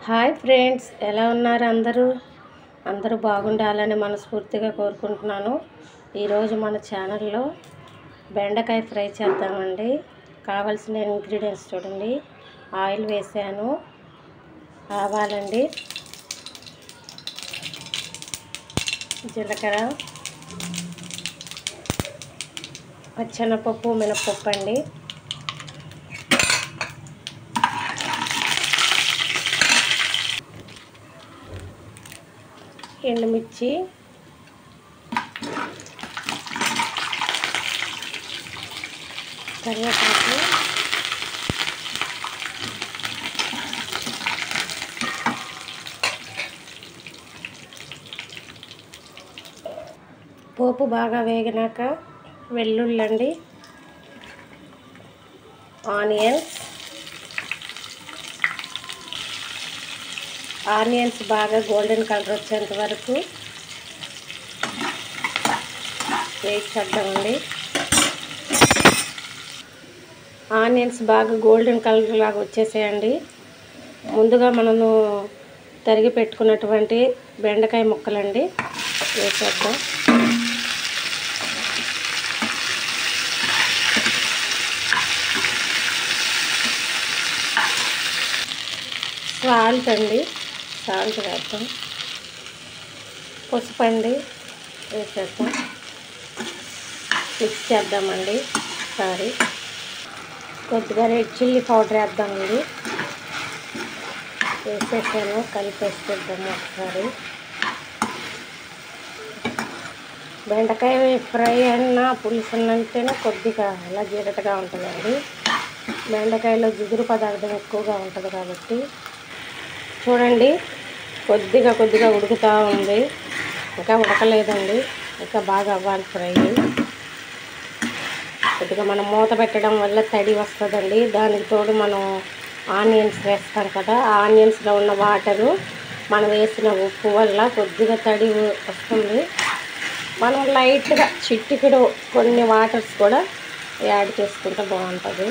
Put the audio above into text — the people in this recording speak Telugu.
హాయ్ ఫ్రెండ్స్, ఎలా ఉన్నారు అందరూ బాగుండాలని మనస్ఫూర్తిగా కోరుకుంటున్నాను. ఈరోజు మన ఛానల్లో బెండకాయ ఫ్రై చేద్దామండి. కావాల్సిన ఇంగ్రీడియంట్స్ చూడండి. ఆయిల్ వేసాను, ఆవాలండి, జీలకర్ర, పచ్చెనపప్పు, మినపప్పు అండి, ఎండుమిర్చి, కరివేపాకు, పోపు బాగా వేగినాక వెల్లుల్లండి, ఆనియన్స్ బాగా గోల్డెన్ కలర్ వచ్చేంత వరకు వేయించేద్దామండి. ఆనియన్స్ బాగా గోల్డెన్ కలర్ లాగా వచ్చేసేయండి. ముందుగా మనము తరిగి పెట్టుకున్నటువంటి బెండకాయ ముక్కలండి వేసేద్దాం. సాల్ట్ వేద్దాం. పసుపు అండి వేసేద్దాం. మిక్స్ చేద్దామండి. కొద్దిగా రెడ్ చిల్లీ పౌడర్ వేద్దామండి. వేసేసాను, కలిపేసుకుందాము ఒకసారి. బెండకాయ ఫ్రై అయినా పులుసు అంటేనే కొద్దిగా అలా జీరటగా ఉంటుందండి. బెండకాయలో జిగురు పదార్థం ఎక్కువగా ఉంటుంది కాబట్టి. చూడండి, కొద్దిగా ఉడుకుతూ ఉంది. ఇంకా ఉడకలేదండి, ఇంకా బాగా అవ్వాలి ఫ్రై. కొద్దిగా మనం మూత పెట్టడం వల్ల తడి వస్తుందండి. దానికి తోడు మనం ఆనియన్స్ వేస్తాం కదా, ఆ ఆనియన్స్లో ఉన్న వాటరు మనం వేసిన ఉప్పు వల్ల కొద్దిగా తడి వస్తుంది. మనం లైట్గా చిటికెడు కొన్ని వాటర్స్ కూడా యాడ్ చేసుకుంటే బాగుంటుంది.